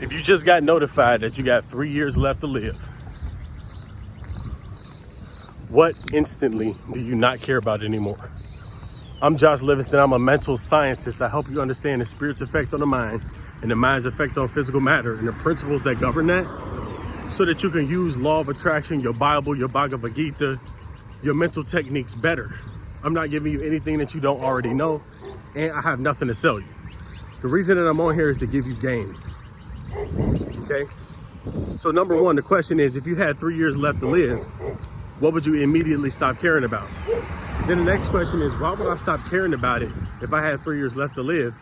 If you just got notified that you got 3 years left to live, what instantly do you not care about anymore? I'm Josh Livingston. I'm a mental scientist. I help you understand the spirit's effect on the mind and the mind's effect on physical matter and the principles that govern that, so that you can use law of attraction, your Bible, your Bhagavad Gita, your mental techniques better. I'm not giving you anything that you don't already know, and I have nothing to sell you. The reason that I'm on here is to give you game. Okay? So number one, the question is, if you had 3 years left to live, what would you immediately stop caring about? Then the next question is, why would I stop caring about it if I had 3 years left to live?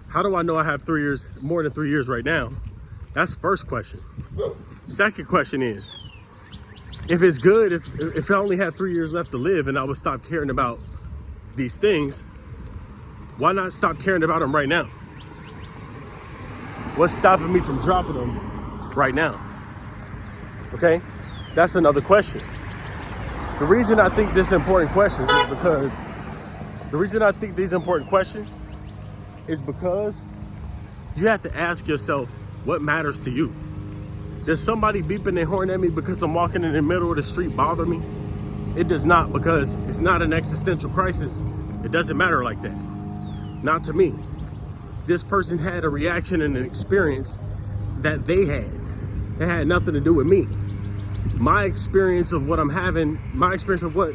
How do I know I have 3 years, more than 3 years right now? That's the first question. Second question is, if it's good, if I only had 3 years left to live and I would stop caring about these things, why not stop caring about them right now? What's stopping me from dropping them right now? Okay, that's another question. The reason I think this important questions is because you have to ask yourself, what matters to you? Does somebody beeping their horn at me because I'm walking in the middle of the street bother me? It does not, because it's not an existential crisis. It doesn't matter like that. Not to me. This person had a reaction and an experience that they had. It had nothing to do with me. My experience of what I'm having, my experience of what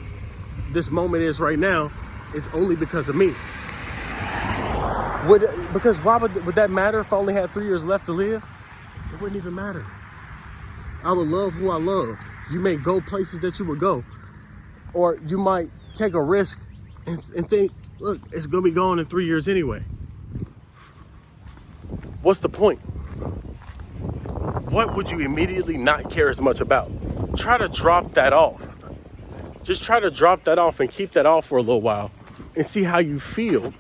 this moment is right now is only because of me. Because why would that matter if I only had 3 years left to live? It wouldn't even matter. I would love who I loved. You may go places that you would go. Or you might take a risk and think, look, it's gonna be gone in 3 years anyway. What's the point? What would you immediately not care as much about? Try to drop that off. Just try to drop that off and keep that off for a little while and see how you feel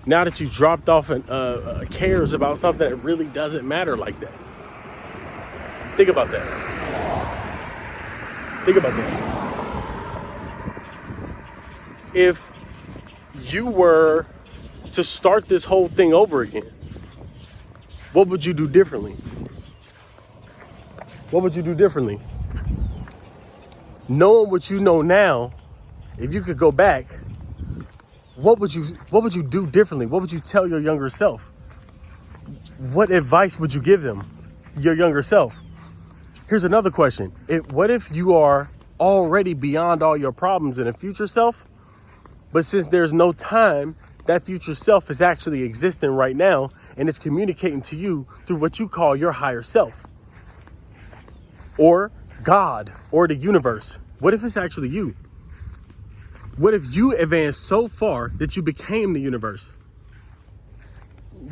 now that you dropped off and cares about something that really doesn't matter like that. Think about that. Think about that. If you were to start this whole thing over again, what would you do differently? What would you do differently? Knowing what you know now, if you could go back, what would you do differently? What would you tell your younger self? What advice would you give them, your younger self? Here's another question. What if you are already beyond all your problems in a future self, but since there's no time, that future self is actually existing right now and it's communicating to you through what you call your higher self, or God, or the universe? What if it's actually you? What if you advanced so far that you became the universe?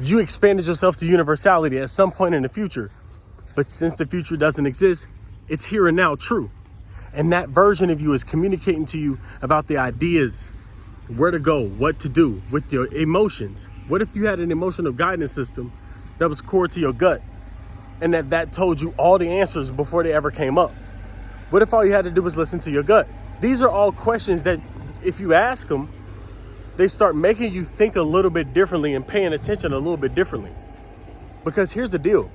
You expanded yourself to universality at some point in the future, but since the future doesn't exist, it's here and now true. And that version of you is communicating to you about the ideas, where to go, what to do with your emotions. What if you had an emotional guidance system that was core to your gut and that told you all the answers before they ever came up? What if all you had to do was listen to your gut? These are all questions that if you ask them, they start making you think a little bit differently and paying attention a little bit differently. Because here's the deal.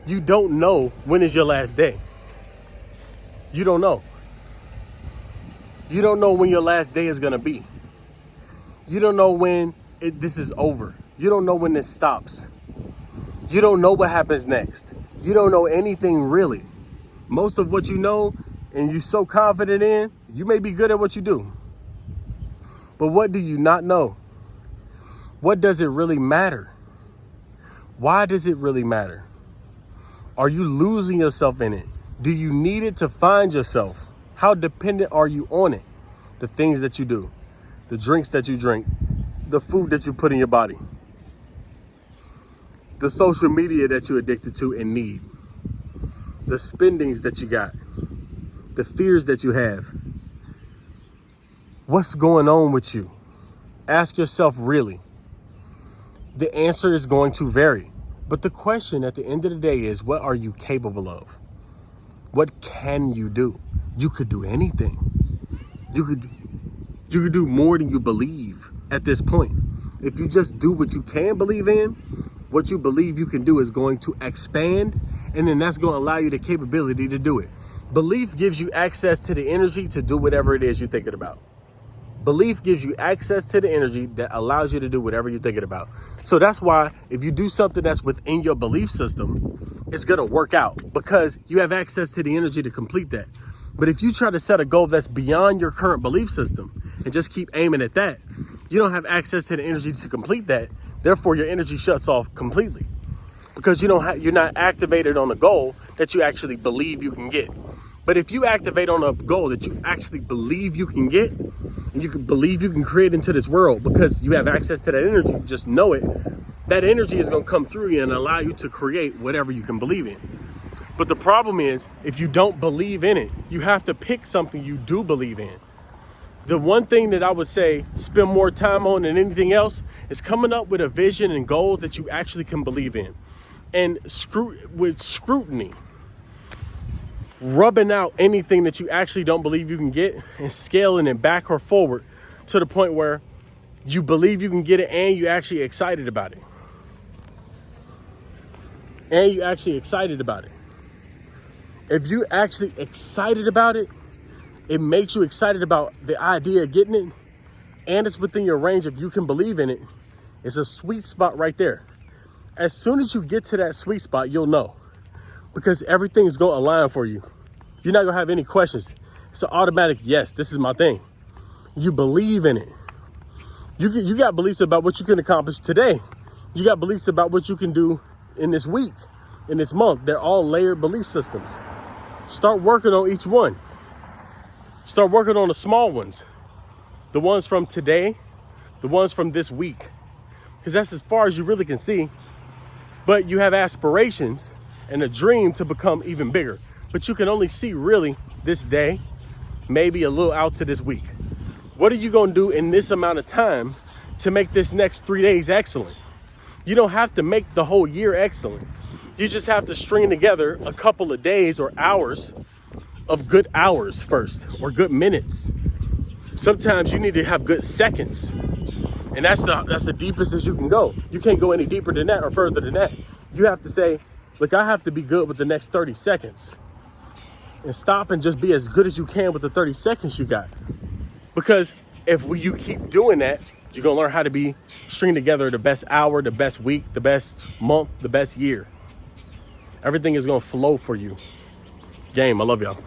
You don't know when is your last day. You don't know. You don't know when your last day is going to be. You don't know when this is over. You don't know when this stops. You don't know what happens next. You don't know anything really. Most of what you know and you're so confident in, you may be good at what you do. But what do you not know? What does it really matter? Why does it really matter? Are you losing yourself in it? Do you need it to find yourself? How dependent are you on it? The things that you do, the drinks that you drink, the food that you put in your body, the social media that you're addicted to and need, the spendings that you got, the fears that you have. What's going on with you? Ask yourself really. The answer is going to vary. But the question at the end of the day is, what are you capable of? What can you do? You could do anything. You could do more than you believe at this point. If you just do what you can believe in, what you believe you can do is going to expand, and then that's going to allow you the capability to do it. Belief gives you access to the energy to do whatever it is you're thinking about. Belief gives you access to the energy that allows you to do whatever you're thinking about. So that's why if you do something that's within your belief system, it's going to work out because you have access to the energy to complete that. But if you try to set a goal that's beyond your current belief system and just keep aiming at that, you don't have access to the energy to complete that. Therefore, your energy shuts off completely because you're not activated on a goal that you actually believe you can get. But if you activate on a goal that you actually believe you can get, and you can believe you can create into this world because you have access to that energy, you just know it, that energy is going to come through you and allow you to create whatever you can believe in. But the problem is, if you don't believe in it, you have to pick something you do believe in. The one thing that I would say spend more time on than anything else is coming up with a vision and goals that you actually can believe in. And with scrutiny, rubbing out anything that you actually don't believe you can get and scaling it back or forward to the point where you believe you can get it and you're actually excited about it. And you're actually excited about it. If you're actually excited about it, it makes you excited about the idea of getting it, and it's within your range if you can believe in it. It's a sweet spot right there. As soon as you get to that sweet spot, you'll know. Because everything is going to align for you. You're not going to have any questions. It's an automatic, yes, this is my thing. You believe in it. You got beliefs about what you can accomplish today. You got beliefs about what you can do in this week, in this month. They're all layered belief systems. Start working on each one. Start working on the small ones. The ones from today, the ones from this week. Because that's as far as you really can see. But you have aspirations and a dream to become even bigger. But you can only see really this day, maybe a little out to this week. What are you going to do in this amount of time to make this next 3 days excellent? You don't have to make the whole year excellent. You just have to string together a couple of days or hours of good hours first, or good minutes. Sometimes you need to have good seconds. And that's the deepest as you can go. You can't go any deeper than that or further than that. You have to say, look, I have to be good with the next 30 seconds. And stop and just be as good as you can with the 30 seconds you got. Because if you keep doing that, you're going to learn how to string together the best hour, the best week, the best month, the best year. Everything is going to flow for you. Game, I love y'all.